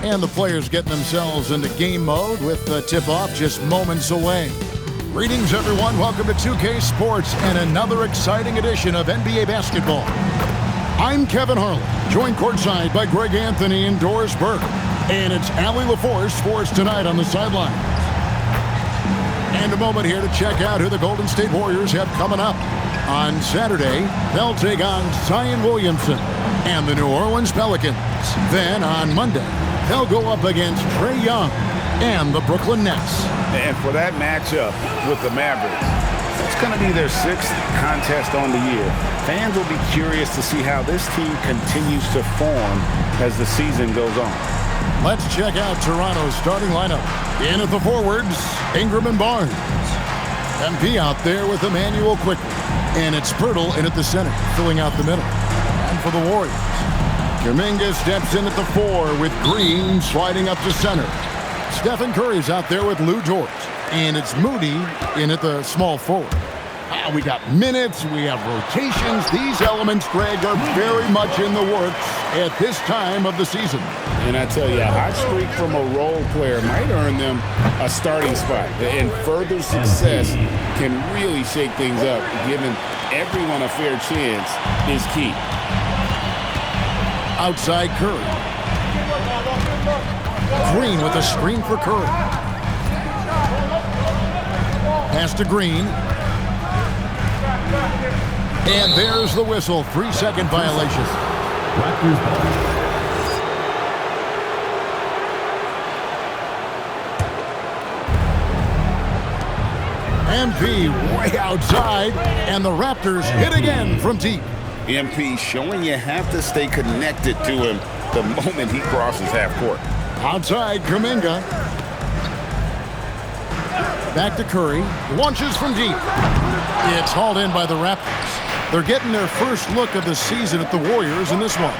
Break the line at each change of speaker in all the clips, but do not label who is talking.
And the players getting themselves into game mode with the tip-off just moments away. Greetings, everyone. Welcome to 2K Sports and another exciting edition of NBA basketball. I'm Kevin Harlan, joined courtside by Greg Anthony and Doris Burke. And it's Allie LaForce for us tonight on the sideline. And a moment here to check out who the Golden State Warriors have coming up. On Saturday, they'll take on Zion Williamson and the New Orleans Pelicans. Then on Monday, they'll go up against Trae Young and the Brooklyn Nets.
And for that matchup with the Mavericks, it's going to be their 6th contest on the year. Fans will be curious to see how this team continues to form as the season goes on.
Let's check out Toronto's starting lineup. In at the forwards, Ingram and Barnes. MP out there with Emmanuel quickly. And it's Pirtle in at the center, filling out the middle. And for the Warriors, Kuminga steps in at the 4 with Green sliding up to center. Stephen Curry's out there with Lou Dort. And it's Moody in at the small forward. We got minutes, we have rotations. These elements, Greg, are very much in the works at this time of the season.
And I tell you, a hot streak from a role player might earn them a starting spot. And further success can really shake things up. Giving everyone a fair chance is key.
Outside Curry. Green with a screen for Curry. Pass to Green. And there's the whistle. 3-second violation. MP way outside, and the Raptors hit again from deep.
MP showing you have to stay connected to him the moment he crosses half court.
Outside, Kuminga. Back to Curry. Launches from deep. It's hauled in by the Raptors. They're getting their first look of the season at the Warriors in this one.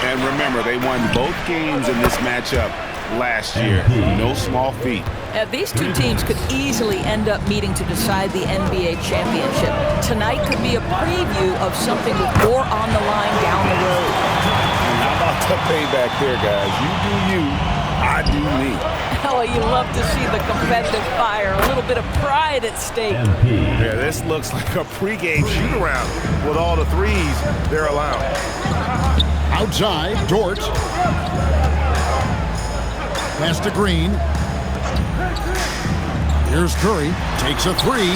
And remember, they won both games in this matchup last year. No small feat.
These two teams could easily end up meeting to decide the NBA championship. Tonight could be a preview of something with more on the line down the road.
And how about the payback there, guys? You do you, I do me.
Oh, you love to see the competitive fire, a little bit of pride at stake.
Yeah, this looks like a pregame shoot-around with all the threes they're allowed.
Outside, Dort. Pass to Green. Here's Curry. Takes a 3.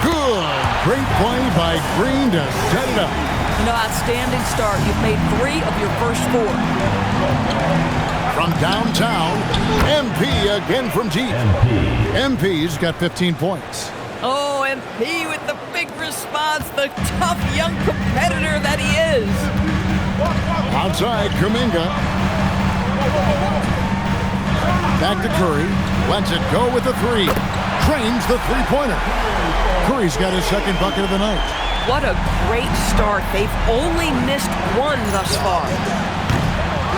Good. Great play by Green to set it up.
You know, outstanding start. You've made 3 of your first 4.
From downtown, MP again from deep. MP's got 15 points.
Oh, MP with the big response, the tough young competitor that he is.
Outside, Kuminga. Back to Curry. Lets it go with the 3. Drains the three-pointer. Curry's got his second bucket of the night.
What a great start. They've only missed 1 thus far.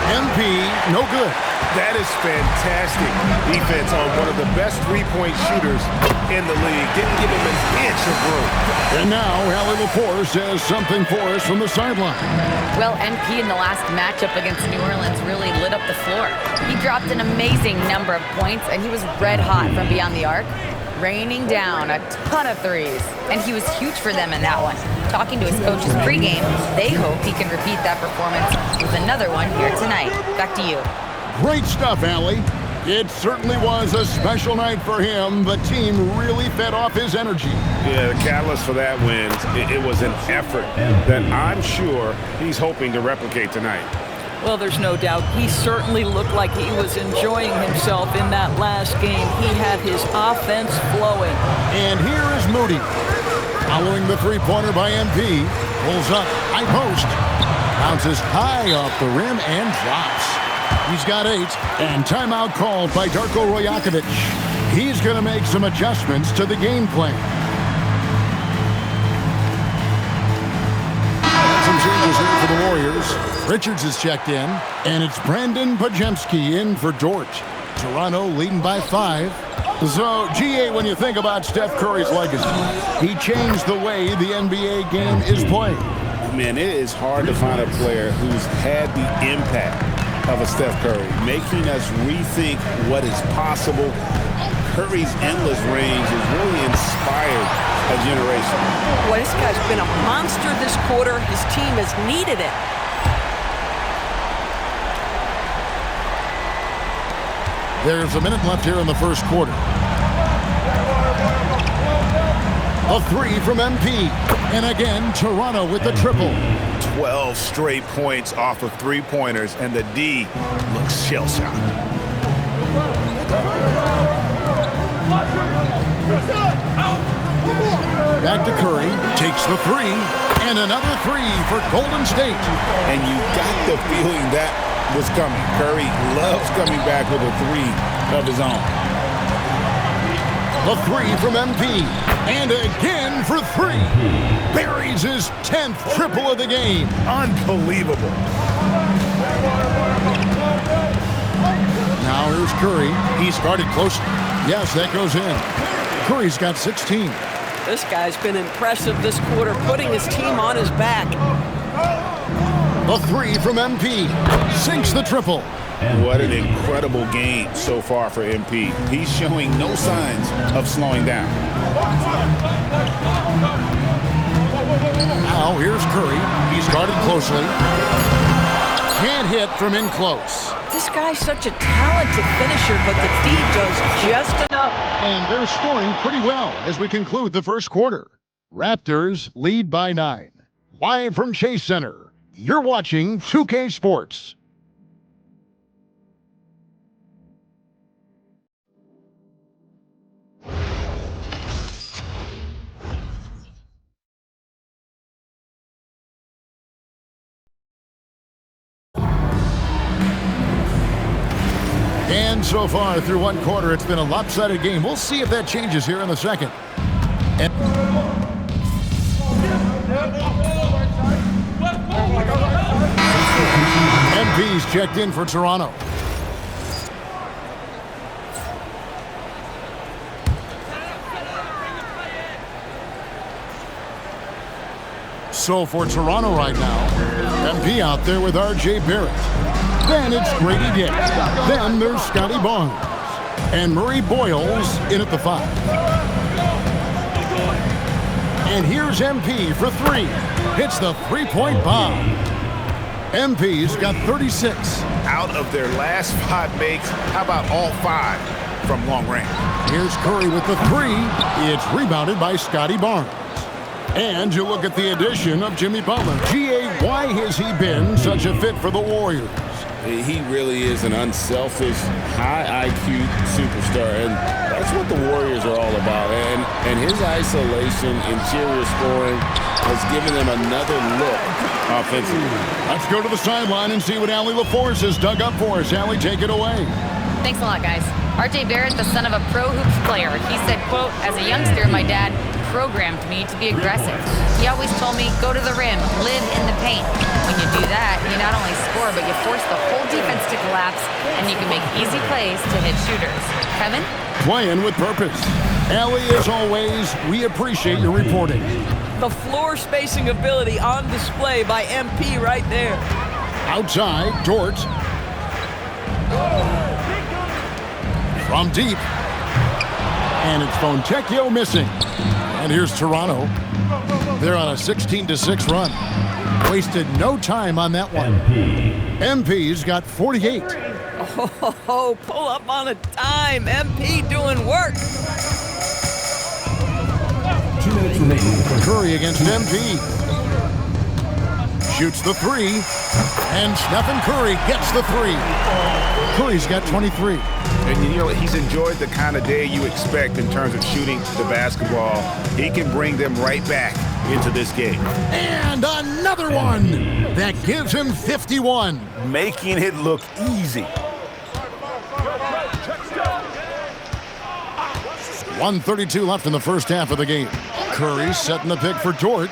MP, no good.
That is fantastic defense on one of the best three-point shooters in the league. Didn't give him an inch of room.
And now, Allie LaForce has something for us from the sideline.
Well, MP in the last matchup against New Orleans really lit up the floor. He dropped an amazing number of points, and he was red hot from beyond the arc, raining down a ton of threes. And he was huge for them in that one. Talking to his coaches pregame, they hope he can repeat that performance with another one here tonight. Back to you.
Great stuff, Allie. It certainly was a special night for him. The team really fed off his energy.
Yeah, the catalyst for that win, it was an effort that I'm sure he's hoping to replicate tonight.
Well, there's no doubt. He certainly looked like he was enjoying himself in that last game. He had his offense flowing.
And here is Moody. Following the three-pointer by MP. Pulls up, high post. Bounces high off the rim and drops. He's got 8. And timeout called by Darko Rajakovic. He's going to make some adjustments to the game plan. Some changes here for the Warriors. Richards is checked in. And it's Brandon Podziemski in for Dort. Toronto leading by 5. So, GA, when you think about Steph Curry's legacy, he changed the way the NBA game is played.
Man, it is hard to find a player who's had the impact of a Steph Curry, making us rethink what is possible. Curry's endless range has really inspired a generation.
Boy, this guy's been a monster this quarter. His team has needed it.
There's a minute left here in the first quarter. A three from MP. And again, Toronto with the triple.
12 straight points off of three-pointers, and the D looks shell-shocked.
Back to Curry, takes the three, and another three for Golden State.
And you got the feeling that was coming. Curry loves coming back with a three of his own.
The three from MP, and again for three. Buries his 10th triple of the game.
Unbelievable.
Now here's Curry. He started close. Yes, that goes in. Curry's got 16.
This guy's been impressive this quarter, putting his team on his back.
The three from MP. Sinks the triple.
What an incredible game so far for MP. He's showing no signs of slowing down.
Now here's Curry. He started closely. Can't hit from in close.
This guy's such a talented finisher, but the D does just enough.
And they're scoring pretty well as we conclude the first quarter. Raptors lead by 9. Live from Chase Center, you're watching 2K Sports. And so far through one quarter, it's been a lopsided game. We'll see if that changes here in the second. And MP's checked in for Toronto. So for Toronto right now, MP out there with R.J. Barrett. Then it's Grady Dick. Then there's Scotty Barnes. And Murray Boyles in at the 5. And here's MP for three. Hits the three-point bomb. MP's got 36.
Out of their last 5 makes, how about all 5 from long range?
Here's Curry with the three. It's rebounded by Scotty Barnes. And you look at the addition of Jimmy Butler. G.A., why has he been such a fit for the Warriors?
He really is an unselfish, high IQ superstar, and that's what the Warriors are all about. And his isolation, interior scoring, has given them another look offensively.
Let's go to the sideline and see what Allie LaForce has dug up for us. Allie, take it away.
Thanks a lot, guys. R.J. Barrett, the son of a pro hoops player. He said, quote, as a youngster, my dad programmed me to be aggressive. He always told me, go to the rim, live in the paint. When you do that, you not only score, but you force the whole defense to collapse, and you can make easy plays to hit shooters. Kevin?
Playing with purpose. Allie, as always, we appreciate your reporting.
The floor spacing ability on display by MP right there.
Outside, Dort. From deep. And it's Fontecchio missing. And here's Toronto. They're on a 16-6 run. Wasted no time on that one. MP's got 48.
Oh, pull up on a dime. MP doing work.
2 minutes remaining.
Curry against MP. Shoots the three. And Stephen Curry gets the three. Curry's got 23.
And you know, he's enjoyed the kind of day you expect in terms of shooting the basketball. He can bring them right back into this game.
And another one that gives him 51.
Making it look easy.
1:32 left in the first half of the game. Curry setting the pick for Dort.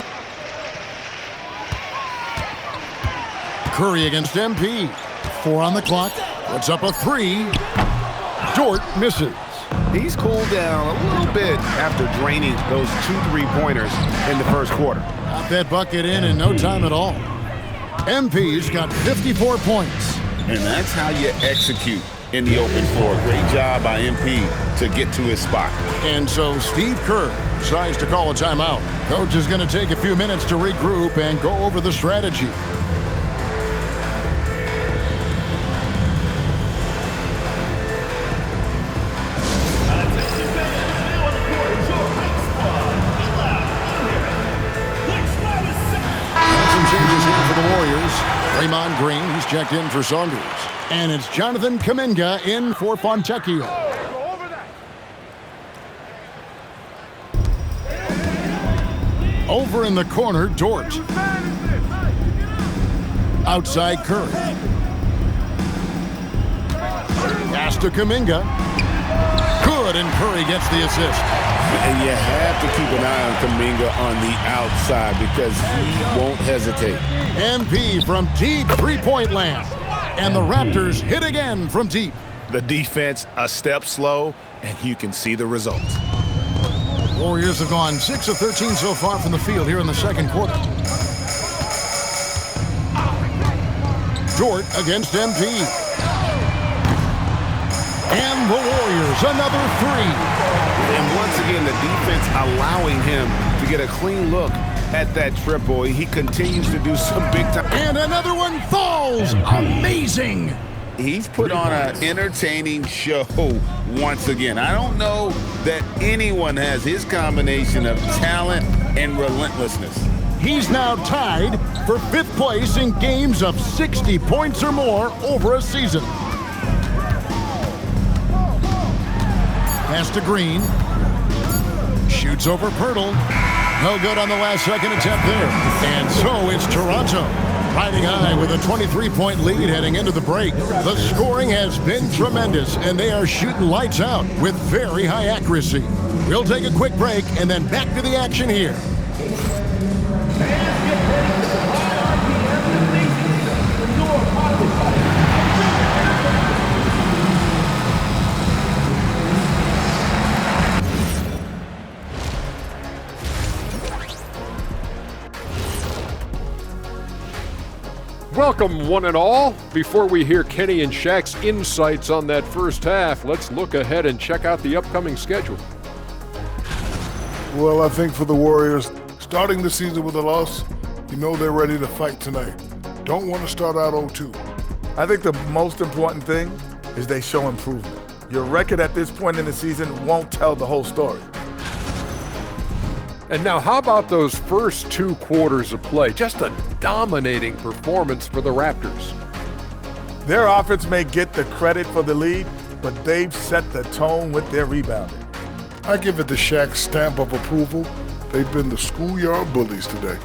Curry against MP. 4 on the clock. Puts up a three. Dort misses.
He's cooled down a little bit after draining those 2 3-pointers in the first quarter.
Got that bucket in no time at all. MP's got 54 points.
And that's how you execute in the open floor. Great job by MP to get to his spot.
And so Steve Kerr decides to call a timeout. Coach is going to take a few minutes to regroup and go over the strategy. Some changes here for the Warriors. Draymond Green, he's checked in for Saunders. And it's Jonathan Kuminga in for Fontecchio. Over in the corner, Dort. Outside Curry. Pass to Kuminga. Good, and Curry gets the assist.
And you have to keep an eye on Kuminga on the outside because he won't hesitate.
MP from deep three-point land. And the Raptors hit again from deep.
The defense a step slow, and you can see the results.
Warriors have gone 6 of 13 so far from the field here in the second quarter. Dort against MP. And the Warriors, another three.
And once again, the defense allowing him to get a clean look at that triple. He continues to do some big time.
And another one falls. Amazing.
He's put on an entertaining show once again. I don't know that anyone has his combination of talent and relentlessness.
He's now tied for 5th place in games of 60 points or more over a season. Pass to Green. Shoots over Pirtle. No good on the last second attempt there. And so it's Toronto riding high with a 23-point lead heading into the break. The scoring has been tremendous, and they are shooting lights out with very high accuracy. We'll take a quick break and then back to the action here.
Welcome, one and all. Before we hear Kenny and Shaq's insights on that first half, let's look ahead and check out the upcoming schedule.
Well, I think for the Warriors, starting the season with a loss, you know they're ready to fight tonight. Don't want to start out 0-2.
I think the most important thing is they show improvement. Your record at this point in the season won't tell the whole story.
And now, how about those first 2 quarters of play? Just a dominating performance for the Raptors.
Their offense may get the credit for the lead, but they've set the tone with their rebounding.
I give it the Shaq stamp of approval. They've been the schoolyard bullies today.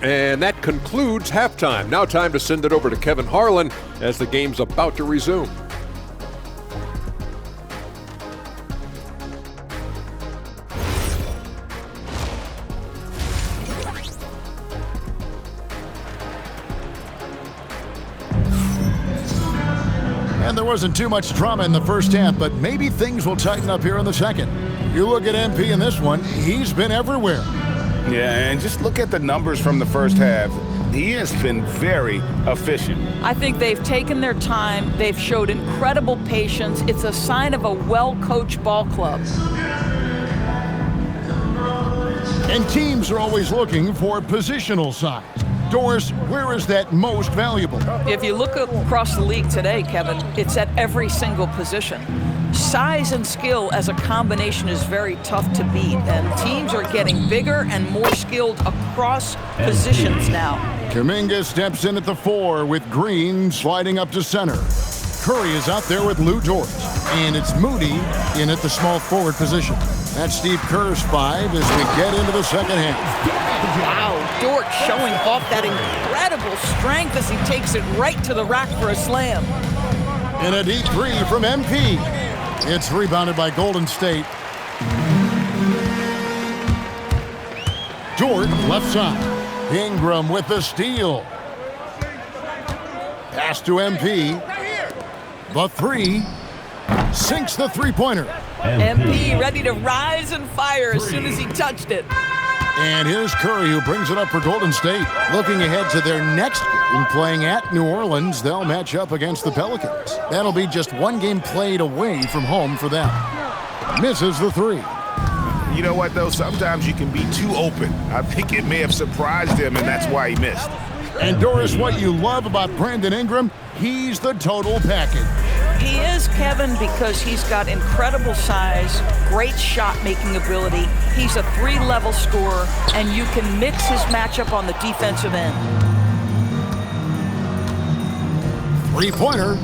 And that concludes halftime. Now time to send it over to Kevin Harlan as the game's about to resume.
And there wasn't too much drama in the first half, but maybe things will tighten up here in the second. You look at MP in this one, he's been everywhere.
Yeah, and just look at the numbers from the first half. He has been very efficient.
I think they've taken their time. They've showed incredible patience. It's a sign of a well-coached ball club.
And teams are always looking for positional size. Doris, where is that most valuable?
If you look across the league today, Kevin, it's at every single position. Size and skill as a combination is very tough to beat, and teams are getting bigger and more skilled across positions now.
Kuminga steps in at the 4 with Green sliding up to center. Curry is out there with Lou Dort, and it's Moody in at the small forward position. That's Steve Kerr's 5 as we get into the second half.
Wow, Dort showing off that incredible strength as he takes it right to the rack for a slam.
And a deep 3 from MP. It's rebounded by Golden State. Dort left side. Ingram with the steal. Pass to MP. The 3 sinks the three-pointer.
MP ready to rise and fire as soon as he touched it.
And here's Curry, who brings it up for Golden State. Looking ahead to their next game, playing at New Orleans, they'll match up against the Pelicans. That'll be just one game played away from home for them. Misses the three.
You know what, though? Sometimes you can be too open. I think it may have surprised him, and that's why he missed.
And Doris, what you love about Brandon Ingram, he's the total package.
He is, Kevin, because he's got incredible size, great shot-making ability. He's a three-level scorer, and you can mix his matchup on the defensive end.
Three-pointer,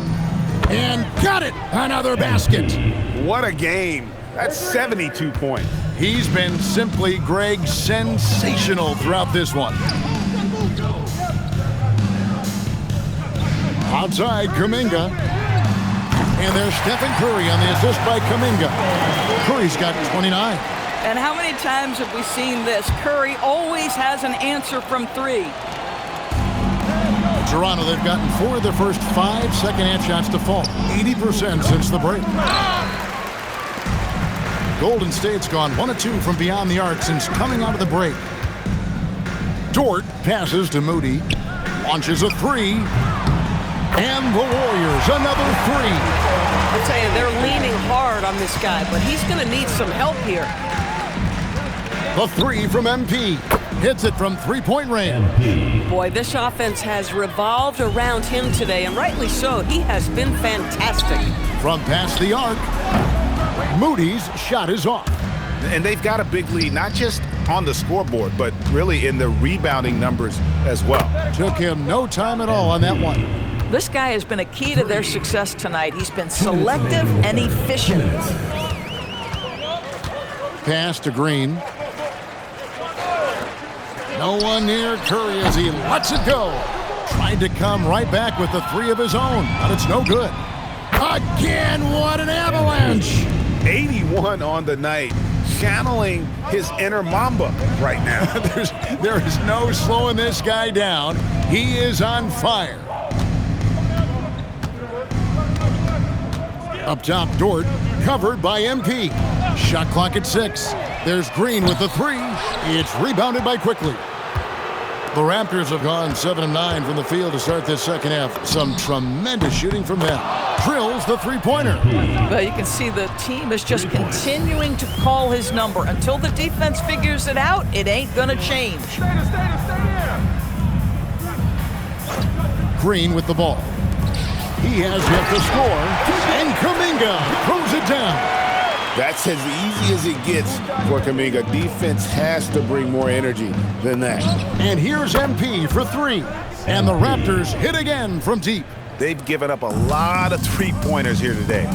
and got it! Another basket.
What a game. That's 72 points.
He's been simply, Greg, sensational throughout this one. Outside, Kuminga. And there's Stephen Curry on the assist by Kuminga. Curry's got 29.
And how many times have we seen this? Curry always has an answer from three.
Toronto, they've gotten 4 of their first 5 second-half shots to fall. 80% since the break. Golden State's gone 1 of 2 from beyond the arc since coming out of the break. Dort passes to Moody. Launches a three. And the Warriors, another three.
I'll tell you, they're leaning hard on this guy, but he's going to need some help here.
The three from MP. Hits it from three-point range.
Boy, this offense has revolved around him today, and rightly so. He has been fantastic.
From past the arc, Moody's shot is off.
And they've got a big lead, not just on the scoreboard, but really in the rebounding numbers as well.
Took him no time at all on that one.
This guy has been a key to their success tonight. He's been selective and efficient.
Pass to Green. No one near Curry as he lets it go. Tried to come right back with the three of his own, but it's no good. Again, what an avalanche!
81 on the night, channeling his inner Mamba right now.
There is no slowing this guy down. He is on fire. Up top, Dort, covered by MP. Shot clock at 6. There's Green with the three. It's rebounded by Quickly. The Raptors have gone 7 of 9 from the field to start this second half. Some tremendous shooting from them. Drills the three-pointer.
Well, you can see the team is just continuing to call his number. Until the defense figures it out, it ain't going to change.
Green with the ball. He has yet to score, and Kuminga throws it down.
That's as easy as it gets for Kuminga. Defense has to bring more energy than that.
And here's MP for three, and the Raptors hit again from deep.
They've given up a lot of three-pointers here today.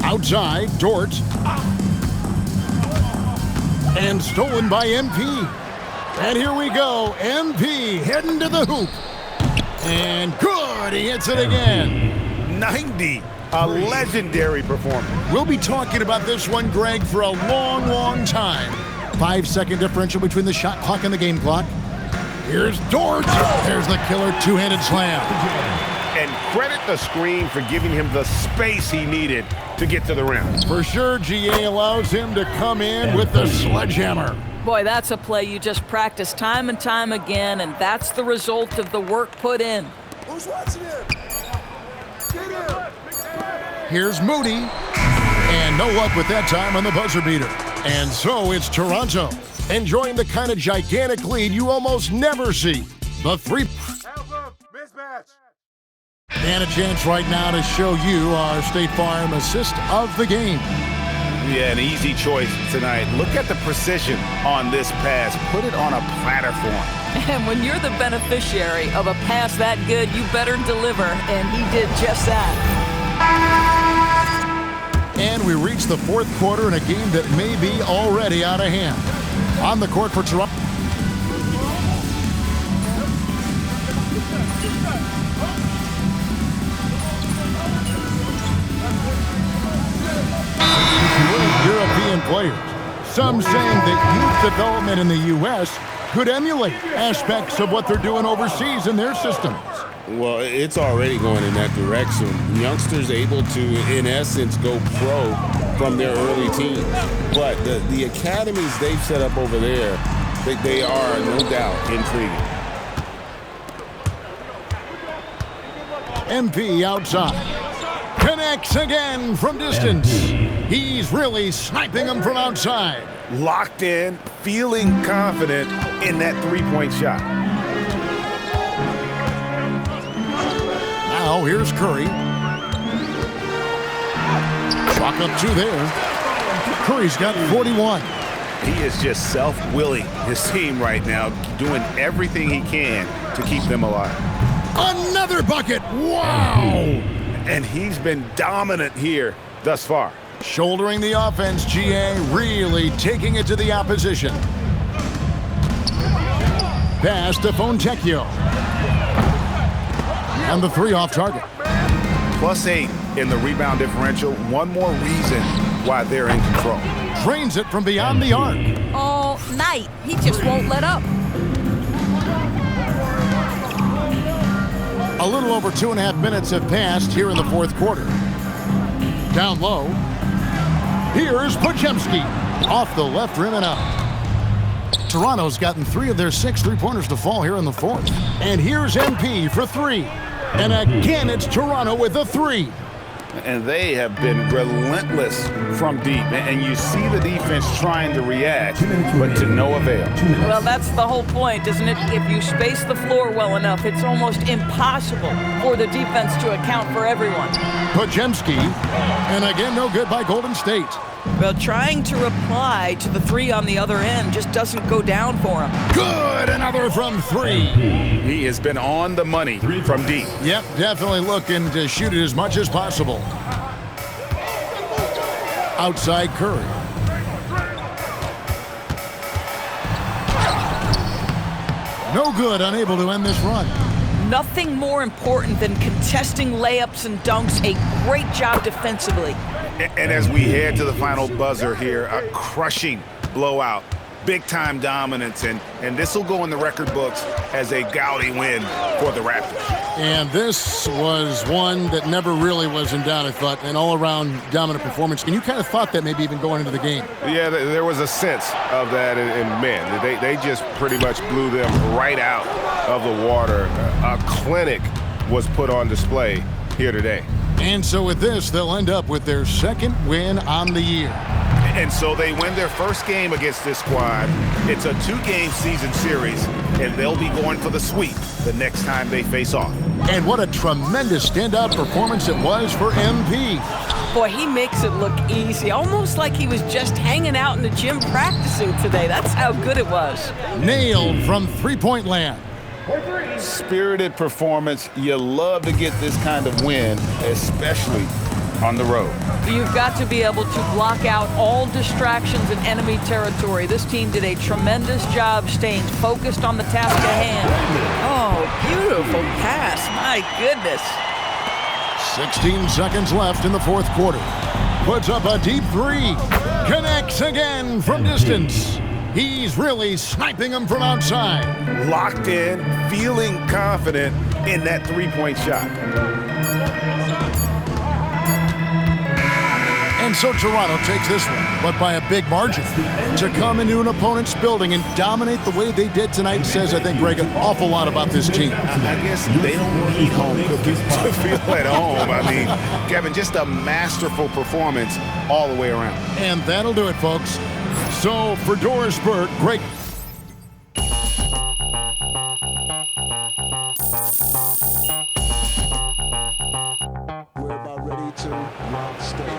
Outside, Dort. And stolen by MP. And here we go, MP heading to the hoop. And good, he hits it again.
90, a legendary performance.
We'll be talking about this one, Greg, for a long, long time. 5-second differential between the shot clock and the game clock. Here's Dort. There's the killer two-handed slam.
And credit the screen for giving him the space he needed to get to the rim.
For sure, GA allows him to come in with the sledgehammer.
Boy, that's a play you just practice time and time again, and that's the result of the work put in.
Who's watching it? Get him!
Here's Moody. And no luck with that time on the buzzer beater. And so it's Toronto, enjoying the kind of gigantic lead you almost never see. The three.
Mismatch.
And a chance right now to show you our State Farm assist of the game.
Yeah, an easy choice tonight. Look at the precision on this pass. Put it on a platter for him.
And when you're the beneficiary of a pass that good, you better deliver, and he did just that.
And we reach the fourth quarter in a game that may be already out of hand. On the court for Toronto. European players. Some saying that youth development in the U.S. could emulate aspects of what they're doing overseas in their systems.
Well, it's already going in that direction. Youngsters able to, in essence, go pro from their early teams. But the academies they've set up over there, they are no doubt intriguing.
MP outside. Connects again from distance. He's really sniping them from outside.
Locked in, feeling confident in that three-point shot.
Now here's Curry. Chalk up 2 there. Curry's got 41.
He is just self-willing his team right now, doing everything he can to keep them alive.
Another bucket. Wow.
And he's been dominant here thus far.
Shouldering the offense, GA really taking it to the opposition. Pass to Fontecchio. And the 3 off target.
+8 in the rebound differential. One more reason why they're in control.
Drains it from beyond the arc.
All night. He just won't let up.
A little over 2.5 minutes have passed here in the 4th quarter. Down low. Here's Podziemski. Off the left rim and out. Toronto's gotten 3 of their 6 3-pointers to fall here in the 4th. And here's MP for 3. And again, it's Toronto with a 3.
And they have been relentless from deep. And you see the defense trying to react, but to no avail.
Well, that's the whole point, isn't it? If you space the floor well enough, it's almost impossible for the defense to account for everyone.
Podziemski. And again, no good by Golden State.
Well, trying to reply to the 3 on the other end just doesn't go down for him.
Good, another from 3.
He has been on the money from deep.
Yep, definitely looking to shoot it as much as possible. Outside Curry. No good, unable to end this run.
Nothing more important than contesting layups and dunks. A great job defensively.
And as we head to the final buzzer here, a crushing blowout, big-time dominance, and this will go in the record books as a gaudy win for the Raptors.
And this was one that never really was in doubt, I thought, an all-around dominant performance. And you kind of thought that maybe even going into the game.
Yeah, there was a sense of that, and man, they just pretty much blew them right out of the water. A clinic was put on display here today.
And so with this, they'll end up with their 2nd win on the year.
And so they win their first game against this squad. It's a 2-game season series, and they'll be going for the sweep the next time they face off.
And what a tremendous standout performance it was for MP.
Boy, he makes it look easy, almost like he was just hanging out in the gym practicing today. That's how good it was.
Nailed from 3-point land.
Spirited performance. You love to get this kind of win, especially on the road.
You've got to be able to block out all distractions in enemy territory. This team did a tremendous job staying focused on the task at hand. Oh, beautiful pass. My goodness.
16 seconds left in the 4th quarter. Puts up a deep 3. Connects again from distance. He's really sniping them from outside.
Locked in, feeling confident in that three-point shot.
And so Toronto takes this one, but by a big margin. To come into an opponent's building and dominate the way they did tonight says, I think, Greg, an awful lot about this team.
I guess they don't need home cookies to feel at home. I mean, Kevin, just a masterful performance all the way around.
And that'll do it, folks. So for Doris Burke, Greg.
We're about ready to rock stage.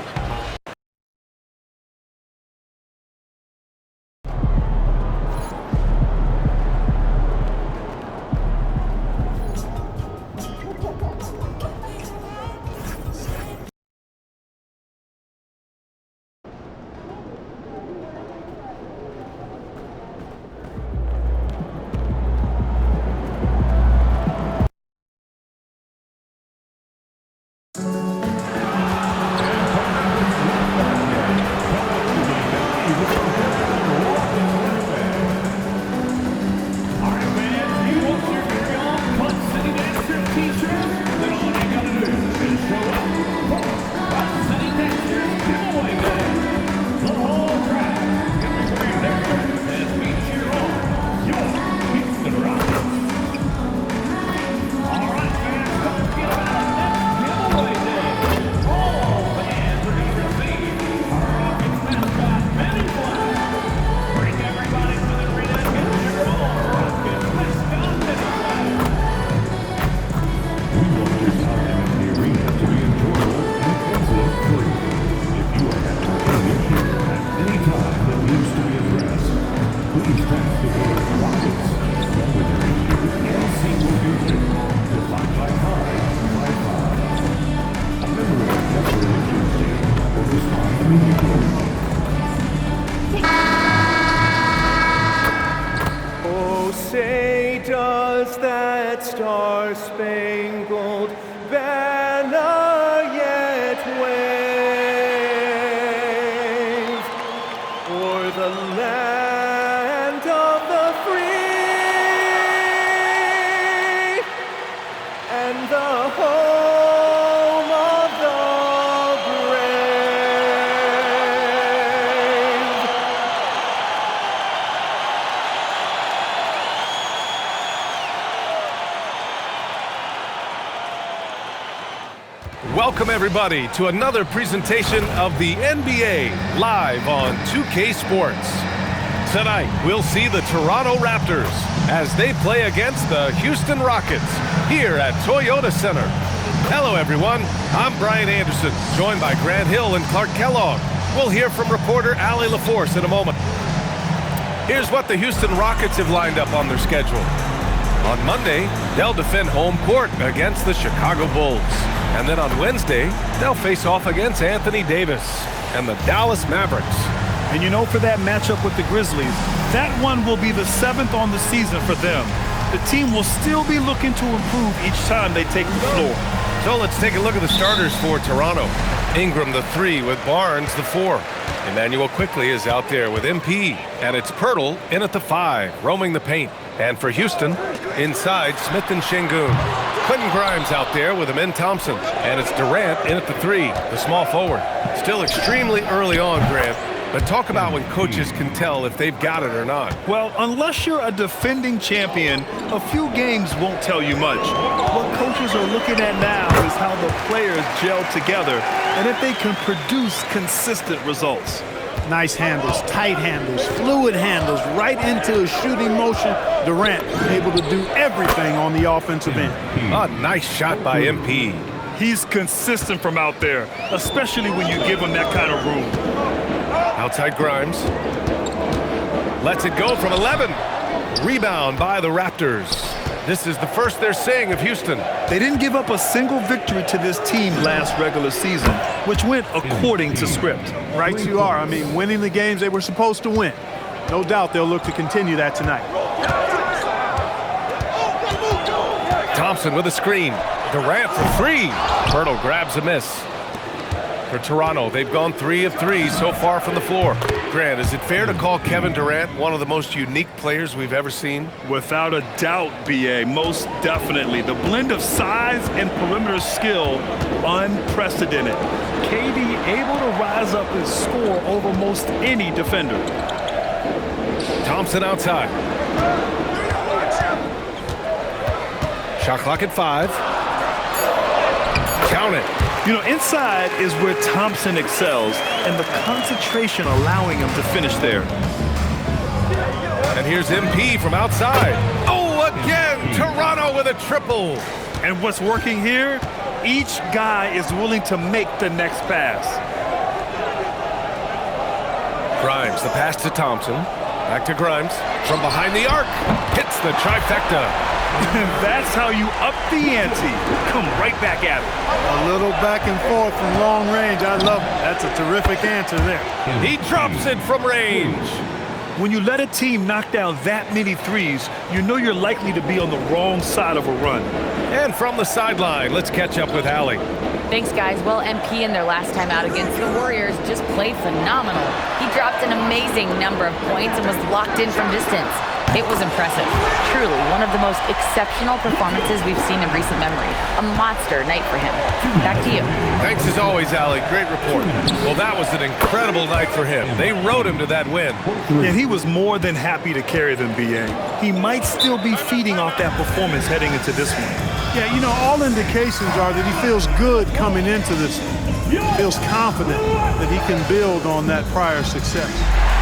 that star-spangled banner yet wave o'er the land of the free and the home of the brave.
Welcome, everybody, to another presentation of the NBA live on 2K Sports. Tonight, we'll see the Toronto Raptors as they play against the Houston Rockets here at Toyota Center. Hello, everyone. I'm Brian Anderson, joined by Grant Hill and Clark Kellogg. We'll hear from reporter Allie LaForce in a moment. Here's what the Houston Rockets have lined up on their schedule. On Monday, they'll defend home court against the Chicago Bulls. And then on Wednesday, they'll face off against Anthony Davis and the Dallas Mavericks.
And you know, for that matchup with the Grizzlies, that one will be the 7th on the season for them. The team will still be looking to improve each time they take the floor.
So let's take a look at the starters for Toronto. Ingram, the 3, with Barnes, the 4. Emmanuel Quickley is out there with MP, and it's Pirtle in at the 5, roaming the paint. And for Houston, inside, Smith and Şengün. Quentin Grimes out there with Amin Thompson, and it's Durant in at the 3, the small forward. Still extremely early on, Grant, but talk about when coaches can tell if they've got it or not.
Well, unless you're a defending champion, a few games won't tell you much. What coaches are looking at now is how the players gel together and if they can produce consistent results.
Nice handles, tight handles, fluid handles, right into a shooting motion. Durant able to do everything on the offensive end.
A nice shot by MP.
He's consistent from out there, especially when you give him that kind of room.
Outside Grimes. Lets it go from 11. Rebound by the Raptors. This is the first they're seeing of Houston.
They didn't give up a single victory to this team last regular season, which went according to script.
Right you are. I mean, winning the games they were supposed to win. No doubt they'll look to continue that tonight.
Thompson with a screen. Durant for 3. Pirtle grabs a miss. For Toronto, they've gone 3 of 3 so far from the floor. Grant, is it fair to call Kevin Durant one of the most unique players we've ever seen?
Without a doubt, B.A., most definitely. The blend of size and perimeter skill, unprecedented. KD able to rise up and score over most any defender.
Thompson outside. Shot clock at 5. Count it.
You know, inside is where Thompson excels, and the concentration allowing him to finish there.
And here's MP from outside. Oh, again, Toronto with a triple.
And what's working here? Each guy is willing to make the next pass.
Grimes, the pass to Thompson. Back to Grimes. From behind the arc. Hits the trifecta.
That's how you up the ante. Come right back at it.
A little back and forth from long range. I love it. That's a terrific answer there.
He drops it from range.
When you let a team knock down that many threes, you know you're likely to be on the wrong side of a run.
And from the sideline, let's catch up with Allie.
Thanks, guys. Well, MP in their last time out against the Warriors just played phenomenal. He dropped an amazing number of points and was locked in from distance. It was impressive. Truly, one of the most exceptional performances we've seen in recent memory. A monster night for him. Back to you.
Thanks as always, Allie. Great report. Well, that was an incredible night for him. They rode him to that win.
And he was more than happy to carry them, B.A. He might still be feeding off that performance heading into this one.
Yeah, you know, all indications are that he feels good coming into this one. Feels confident that he can build on that prior success.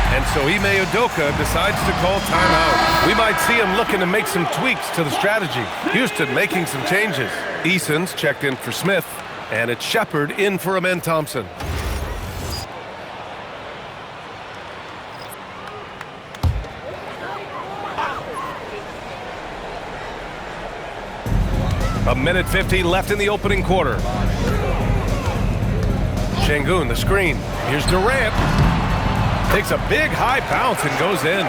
And so Ime Udoka decides to call timeout. We might see him looking to make some tweaks to the strategy. Houston making some changes. Eason's checked in for Smith, and it's Shepard in for Amin Thompson. A minute 50 left in the opening quarter. Şengün, the screen. Here's Durant. Takes a big high bounce and goes in.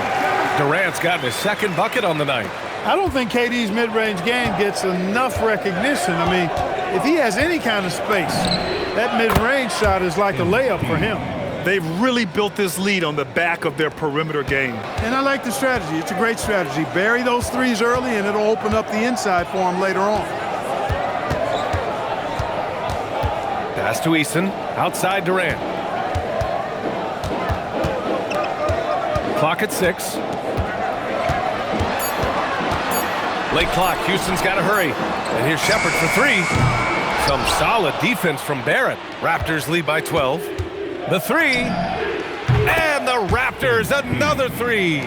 Durant's gotten his second bucket on the night.
I don't think KD's mid-range game gets enough recognition. I mean, if he has any kind of space, that mid-range shot is like a layup for him.
They've really built this lead on the back of their perimeter game.
And I like the strategy. It's a great strategy. Bury those threes early, and it'll open up the inside for him later on.
Pass to Eason. Outside Durant. Clock at 6. Late clock. Houston's got to hurry. And here's Shepard for 3. Some solid defense from Barrett. Raptors lead by 12. The 3. And the Raptors, another 3.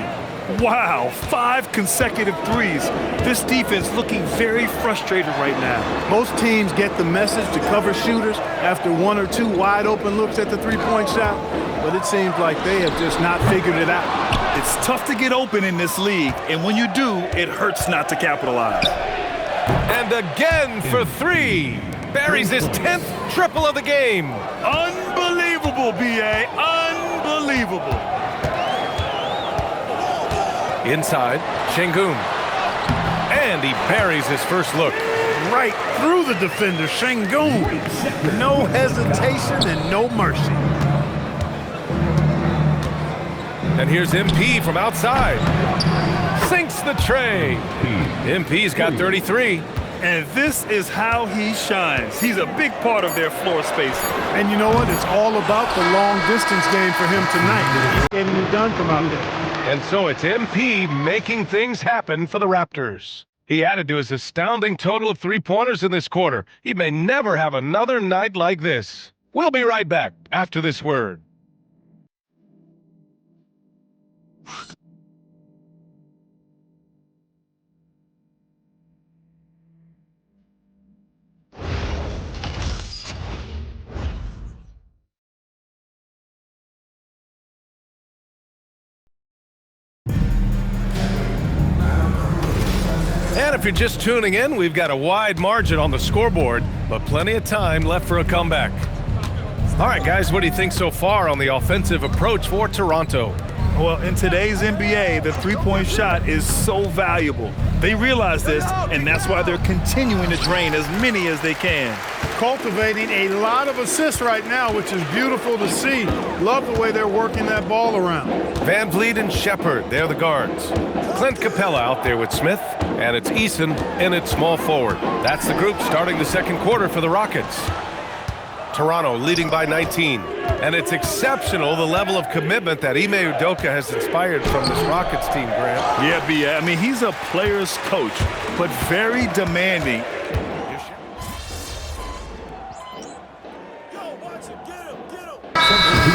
Wow, 5 consecutive threes. This defense looking very frustrated right now.
Most teams get the message to cover shooters after 1 or 2 wide open looks at the three-point shot, but it seems like they have just not figured it out.
It's tough to get open in this league, and when you do, it hurts not to capitalize.
And again for 3. Buries his 10th triple of the game.
Unbelievable, B.A. Unbelievable.
Inside, Şengün. And he buries his first look.
Right through the defender, Şengün. No hesitation and no mercy.
And here's MP from outside. Sinks the tray. MP's got 33.
And this is how he shines. He's a big part of their floor spacing.
And you know what? It's all about the long-distance game for him tonight. Getting it done from out there.
And so it's MP making things happen for the Raptors. He added to his astounding total of 3-pointers in this quarter. He may never have another night like this. We'll be right back after this word. And if you're just tuning in, we've got a wide margin on the scoreboard, but plenty of time left for a comeback. All right, guys, what do you think so far on the offensive approach for Toronto?
Well, in today's NBA, the three-point shot is so valuable. They realize this, and that's why they're continuing to drain as many as they can.
Cultivating a lot of assists right now, which is beautiful to see. Love the way they're working that ball around.
Van Vliet and Shepard, they're the guards. Clint Capella out there with Smith, and it's Eason in at small forward. That's the group starting the second quarter for the Rockets. Toronto leading by 19. And it's exceptional the level of commitment that Ime Udoka has inspired from this Rockets team, Grant.
Yeah, B.A. I mean, he's a player's coach, but very demanding.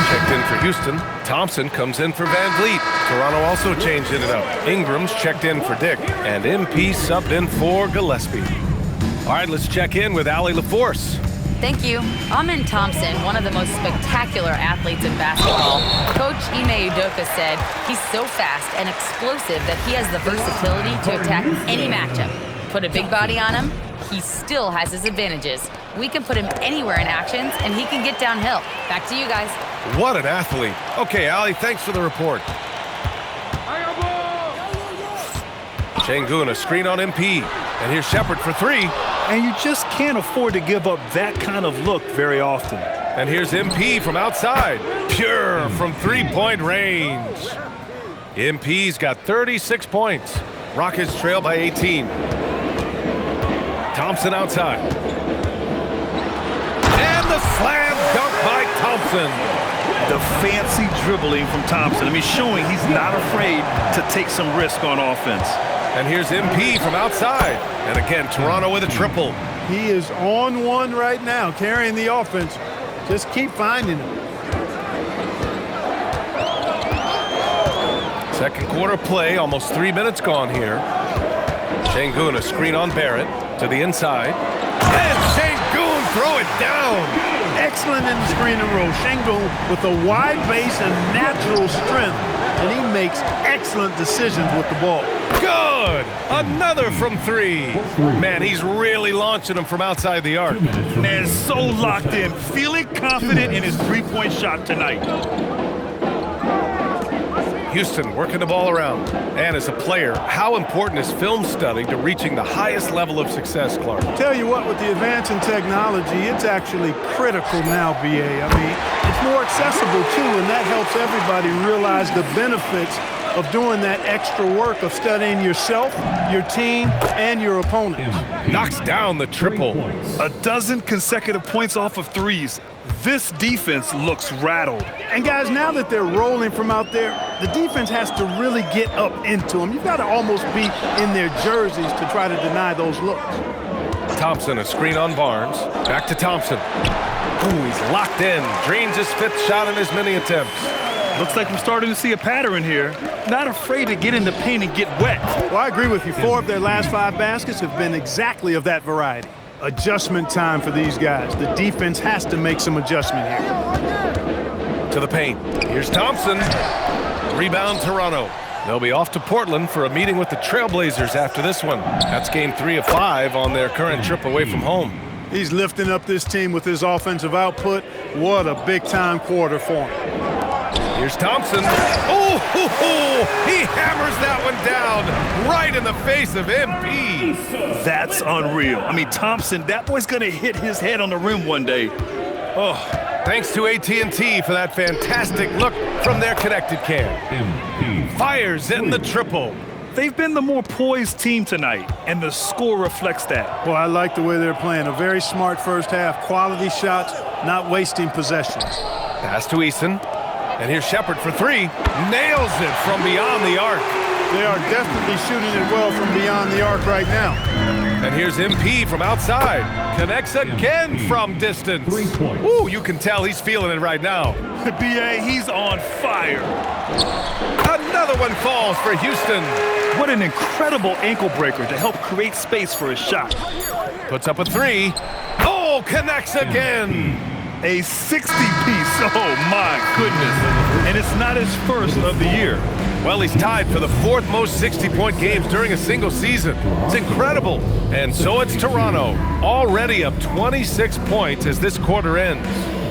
Checked in for Houston. Thompson comes in for Van Vliet. Toronto also changing it up. Ingram's checked in for Dick. And MP subbed in for Gillespie. All right, let's check in with Allie LaForce.
Thank you. Amin Thompson, one of the most spectacular athletes in basketball. Coach Ime Udoka said he's so fast and explosive that he has the versatility to attack any matchup. Put a big body on him, he still has his advantages. We can put him anywhere in actions, and he can get downhill. Back to you guys.
What an athlete. Okay, Allie, thanks for the report. Şengün, a screen on MP. And here's Shepard for 3.
And you just can't afford to give up that kind of look very often.
And here's MP from outside. Pure from three-point range. MP's got 36 points. Rockets trail by 18. Thompson outside. And the slam dunk by Thompson.
The fancy dribbling from Thompson. I mean, showing he's not afraid to take some risk on offense.
And here's MP from outside. And again, Toronto with a triple.
He is on one right now, carrying the offense. Just keep finding him.
Second quarter play, almost 3 minutes gone here. Şengün, a screen on Barrett to the inside. And Şengün throw it down.
Excellent in the screen and roll. Şengün with a wide base and natural strength. And he makes excellent decisions with the ball.
Good! Another from 3. Man, he's really launching them from outside the arc.
And so locked in, feeling confident in his three-point shot tonight.
Houston working the ball around. And as a player, how important is film study to reaching the highest level of success, Clark?
Tell you what, with the advance in technology, it's actually critical now, BA. I mean, it's more accessible, too, and that helps everybody realize the benefits of doing that extra work of studying yourself, your team, and your opponent.
Knocks down the triple.
12 consecutive points off of threes. This defense looks rattled.
And guys, now that they're rolling from out there, the defense has to really get up into them. You've got to almost be in their jerseys to try to deny those looks.
Thompson, a screen on Barnes. Back to Thompson. Ooh, he's locked in. Drains his 5th shot in as many attempts.
Looks like we're starting to see a pattern here. Not afraid to get in the paint and get wet.
Well, I agree with you. 4 of their last 5 baskets have been exactly of that variety. Adjustment time for these guys. The defense has to make some adjustment here.
To the paint. Here's Thompson. Rebound Toronto. They'll be off to Portland for a meeting with the Trailblazers after this one. That's game 3 of 5 on their current trip away from home.
He's lifting up this team with his offensive output. What a big-time quarter for him.
Here's Thompson. Oh, he hammers that one down right in the face of MP.
That's unreal. I mean, Thompson, that boy's going to hit his head on the rim one day.
Oh, thanks to AT&T for that fantastic look from their connected cam. MP fires in the triple.
They've been the more poised team tonight, and the score reflects that.
Well, I like the way they're playing. A very smart first half. Quality shots, not wasting possessions.
Pass to Eason. And here's Shepard for 3. Nails it from beyond the arc.
They are definitely shooting it well from beyond the arc right now.
And here's MP from outside. Connects again from distance. Ooh, you can tell he's feeling it right now.
BA, he's on fire.
Another one falls for Houston.
What an incredible ankle breaker to help create space for a shot.
Puts up a 3. Oh, connects again.
A 60-piece, oh my goodness. And it's not his first of the year.
Well, he's tied for the 4th most 60-point games during a single season. It's incredible. And so it's Toronto, already up 26 points as this quarter ends.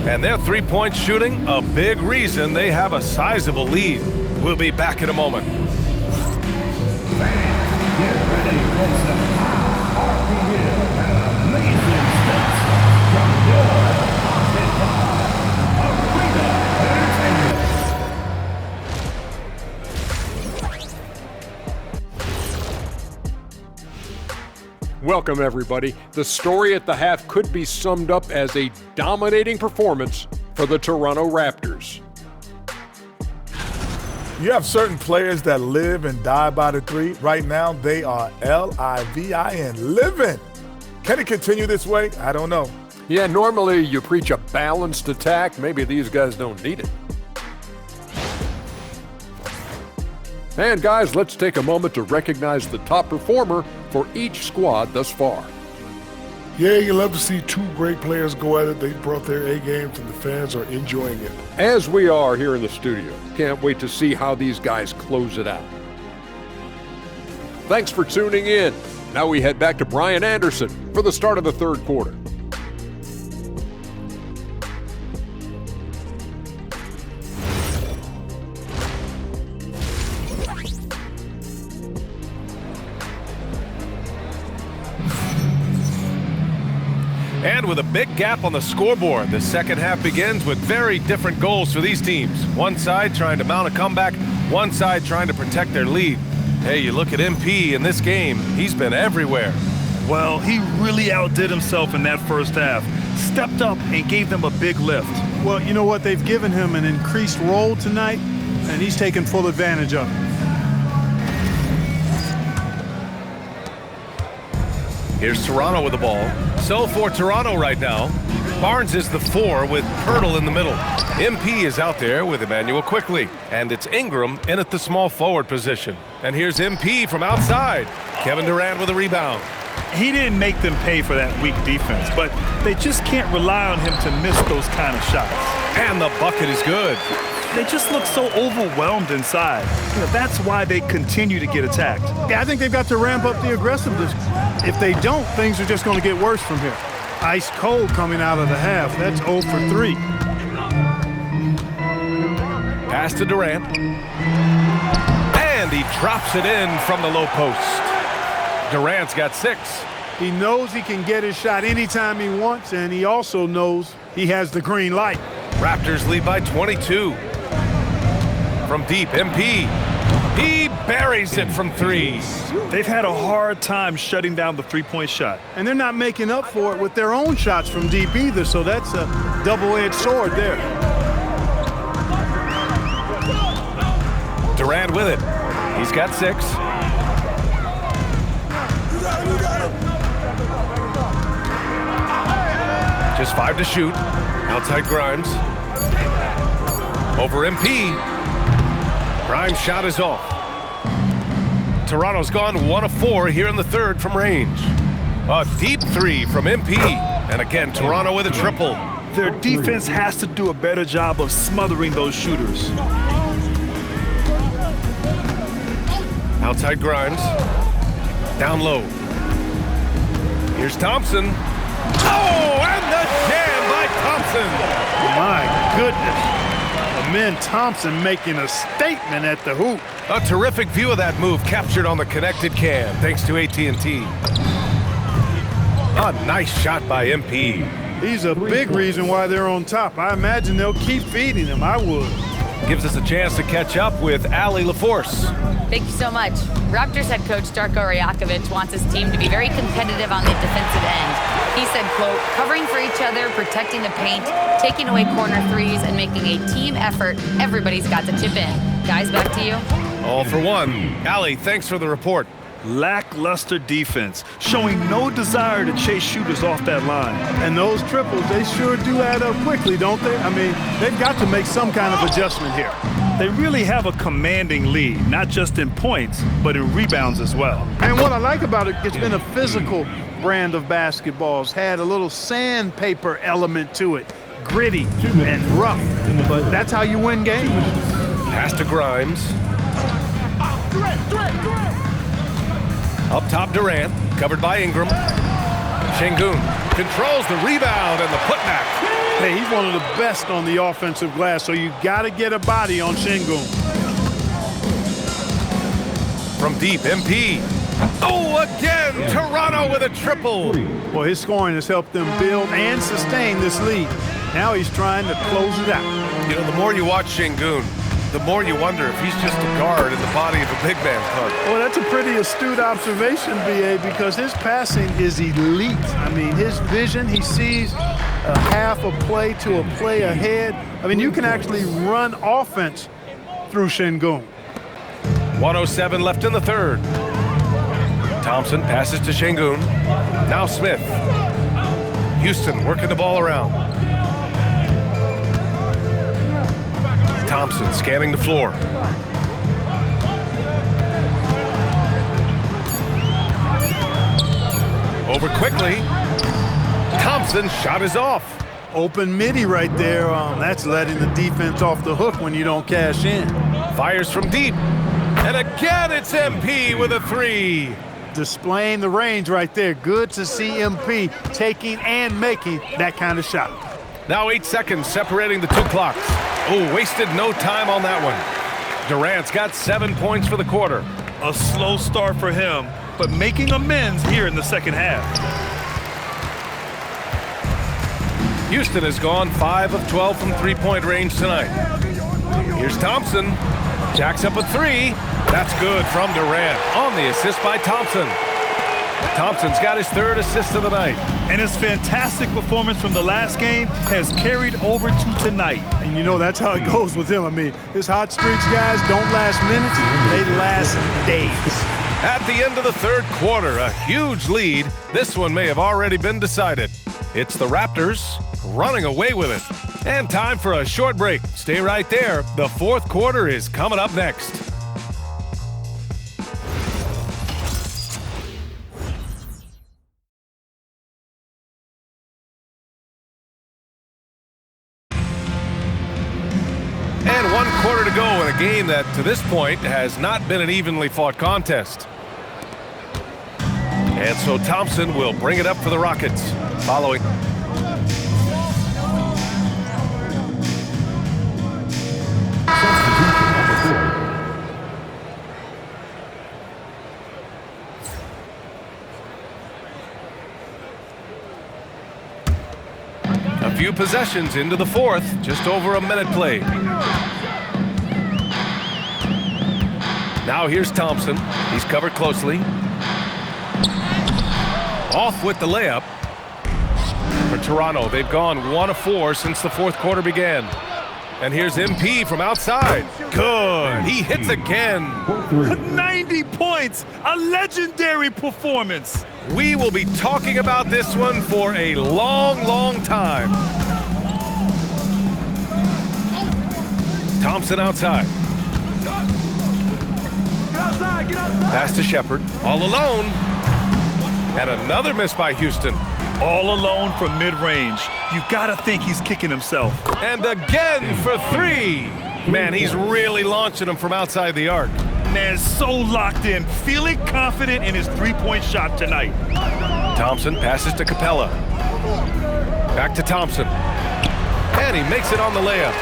And their 3-point shooting, a big reason they have a sizable lead. We'll be back in a moment.
Welcome, everybody. The story at the half could be summed up as a dominating performance for the Toronto Raptors.
You have certain players that live and die by the 3. Right now, they are L-I-V-I-N, living. Can it continue this way? I don't know.
Yeah, normally you preach a balanced attack. Maybe these guys don't need it. And guys, let's take a moment to recognize the top performer for each squad thus far.
Yeah, you love to see 2 great players go at it. They brought their A games and the fans are enjoying it.
As we are here in the studio. Can't wait to see how these guys close it out. Thanks for tuning in. Now we head back to Brian Anderson for the start of the 3rd quarter.
And with a big gap on the scoreboard, the second half begins with very different goals for these teams. One side trying to mount a comeback, one side trying to protect their lead. Hey, you look at MP in this game, he's been everywhere.
Well, he really outdid himself in that first half. Stepped up and gave them a big lift.
Well, you know what? They've given him an increased role tonight, and he's taken full advantage of it.
Here's Toronto with the ball. So for Toronto right now, Barnes is the 4 with Pirtle in the middle. MP is out there with Emmanuel Quickly, and it's Ingram in at the small forward position. And here's MP from outside. Kevin Durant with a rebound.
He didn't make them pay for that weak defense, but they just can't rely on him to miss those kind of shots.
And the bucket is good.
They just look so overwhelmed inside. You know, that's why they continue to get attacked.
Yeah, I think they've got to ramp up the aggressiveness. If they don't, things are just going to get worse from here. Ice cold coming out of the half. That's 0 for 3.
Pass to Durant. And he drops it in from the low post. Durant's got 6.
He knows he can get his shot anytime he wants, and he also knows he has the green light.
Raptors lead by 22. From deep, MP. He buries it from 3.
They've had a hard time shutting down the three-point shot.
And they're not making up for it with their own shots from deep either, so that's a double-edged sword there.
Durant with it. He's got 6. Just 5 to shoot. Outside Grimes. Over MP. Grimes' shot is off. Toronto's gone 1 of 4 here in the third from range. A deep 3 from MP. And again, Toronto with a triple.
Their defense has to do a better job of smothering those shooters.
Outside Grimes. Down low. Here's Thompson. Oh, and the jam by Thompson.
My goodness. Amen Thompson making a statement at the hoop.
A terrific view of that move captured on the connected cam, thanks to AT&T. A nice shot by MP.
He's a big reason why they're on top. I imagine they'll keep feeding him. I would.
Gives us a chance to catch up with Allie LaForce.
Thank you so much. Raptors head coach Darko Rajakovic wants his team to be very competitive on the defensive end. He said, quote, covering for each other, protecting the paint, taking away corner threes, and making a team effort. Everybody's got to chip in. Guys, back to you.
All for one. Allie, thanks for the report.
Lackluster defense, showing no desire to chase shooters off that line.
And those triples, they sure do add up quickly, don't they? I mean, they've got to make some kind of adjustment here.
They really have a commanding lead, not just in points, but in rebounds as well.
And what I like about it, it's been a physical brand of basketball. It's had a little sandpaper element to it, gritty and rough. But that's how you win games.
Pass to Grimes. Up top, Durant, covered by Ingram. Şengün controls the rebound and the putback.
Hey, he's one of the best on the offensive glass, so you got to get a body on Şengün.
From deep, MP. Oh, again, Toronto with a triple.
Well, his scoring has helped them build and sustain this lead. Now he's trying to close it out.
You know, the more you watch Şengün, the more you wonder if he's just a guard in the body of a big man card.
Well, that's a pretty astute observation, B.A., because his passing is elite. I mean, his vision, he sees a half a play to a play ahead. I mean, you can actually run offense through Şengün.
1:07 left in the third. Thompson passes to Şengün. Now Smith. Houston working the ball around. Thompson scanning the floor. Over quickly. Thompson's shot is off.
Open midi right there. That's letting the defense off the hook when you don't cash in.
Fires from deep. And again, it's MP with a 3.
Displaying the range right there. Good to see MP taking and making that kind of shot.
Now 8 seconds separating the two clocks. Oh, wasted no time on that one. Durant's got 7 points for the quarter.
A slow start for him, but making amends here in the second half.
Houston has gone 5 of 12 from three-point range tonight. Here's Thompson. Jacks up a 3. That's good from Durant on the assist by Thompson. Thompson's got his 3rd assist of the night.
And his fantastic performance from the last game has carried over to tonight.
And you know that's how it goes with him. I mean, his hot streaks, guys, don't last minutes. They last days.
At the end of the third quarter, a huge lead. This one may have already been decided. It's the Raptors running away with it. And time for a short break. Stay right there. The fourth quarter is coming up next. And 1 quarter to go in a game that, to this point, has not been an evenly fought contest. And so Thompson will bring it up for the Rockets. Following. A few possessions into the fourth, just over a minute played. Now here's Thompson. He's covered closely. Off with the layup. For Toronto, they've gone 1 of 4 since the fourth quarter began. And here's MP from outside. Good. He hits again.
90 points. A legendary performance.
We will be talking about this one for a long, long time. Thompson outside. Pass to Shepard. All alone. And another miss by Houston.
All alone from mid-range. You gotta think he's kicking himself.
And again for 3. Man, he's really launching him from outside the arc.
Man, so locked in, feeling confident in his three-point shot tonight.
Thompson passes to Capella. Back to Thompson. And he makes it on the layup.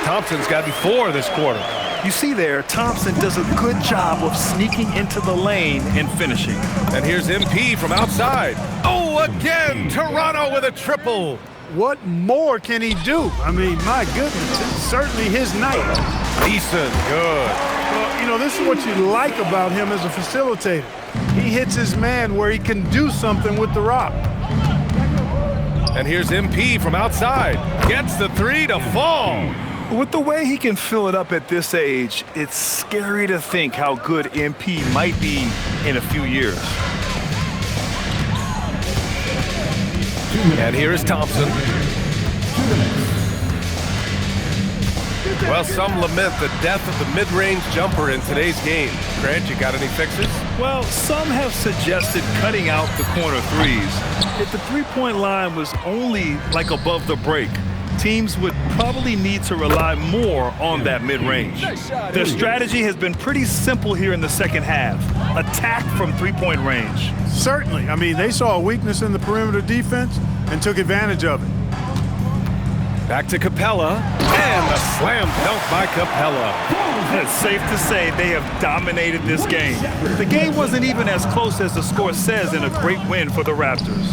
Thompson's gotten 4 this quarter.
You see there, Thompson does a good job of sneaking into the lane and finishing.
And here's MP from outside. Oh, again, Toronto with a triple.
What more can he do? I mean, my goodness, it's certainly his night.
Decent, good.
Well, you know, this is what you like about him as a facilitator. He hits his man where he can do something with the rock.
And here's MP from outside. Gets the 3 to fall.
With the way he can fill it up at this age, it's scary to think how good MP might be in a few years.
And here is Thompson. Well, some lament the death of the mid-range jumper in today's game. Grant, you got any fixes?
Well, some have suggested cutting out the corner threes. If the three-point line was only like above the break, teams would probably need to rely more on that mid-range. Their strategy has been pretty simple here in the second half. Attack from three-point range.
Certainly. I mean, they saw a weakness in the perimeter defense and took advantage of it.
Back to Capella, and a slam dunk by Capella.
It's safe to say they have dominated this game. The game wasn't even as close as the score says in a great win for the Raptors.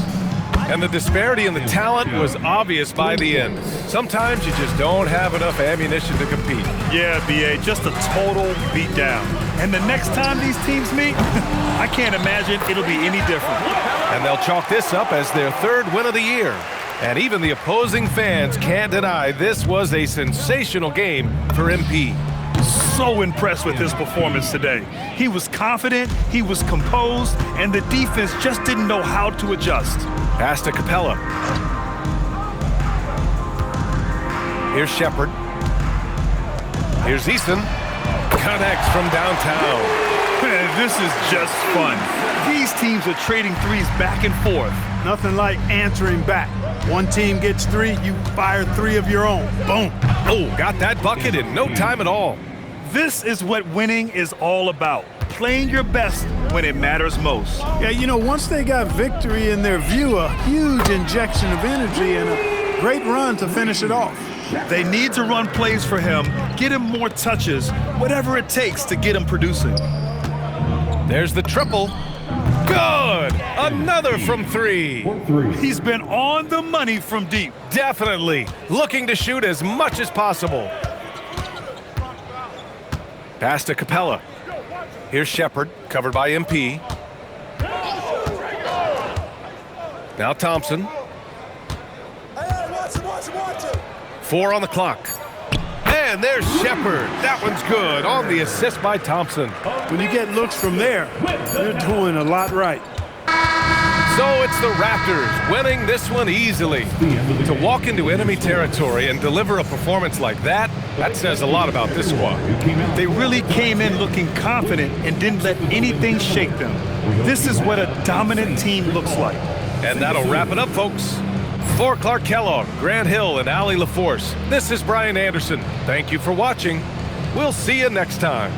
And the disparity in the talent was obvious by the end. Sometimes you just don't have enough ammunition to compete.
Yeah, B.A., just a total beatdown. And the next time these teams meet, I can't imagine it'll be any different.
And they'll chalk this up as their 3rd win of the year. And even the opposing fans can't deny this was a sensational game for MP.
So impressed with his performance today. He was confident, he was composed, and the defense just didn't know how to adjust.
Pass to Capella. Here's Shepard. Here's Easton. Connects from downtown.
Man, this is just fun. These teams are trading threes back and forth.
Nothing like answering back. One team gets 3, you fire 3 of your own. Boom.
Oh, got that bucket in no time at all.
This is what winning is all about. Playing your best when it matters most.
Yeah, you know, once they got victory in their view, a huge injection of energy and a great run to finish it off.
They need to run plays for him, get him more touches, whatever it takes to get him producing.
There's the triple. Good! Another from 3.
He's been on the money from deep.
Definitely. Looking to shoot as much as possible. Pass to Capella. Here's Shepard, covered by MP. Now Thompson. 4 on the clock. And there's Shepard. That one's good on the assist by Thompson.
When you get looks from there, you're doing a lot right.
So it's the Raptors winning this one easily. To walk into enemy territory and deliver a performance like that, that says a lot about this squad.
They really came in looking confident and didn't let anything shake them. This is what a dominant team looks like.
And that'll wrap it up, folks. For Clark Kellogg, Grant Hill, and Allie LaForce, this is Brian Anderson. Thank you for watching. We'll see you next time.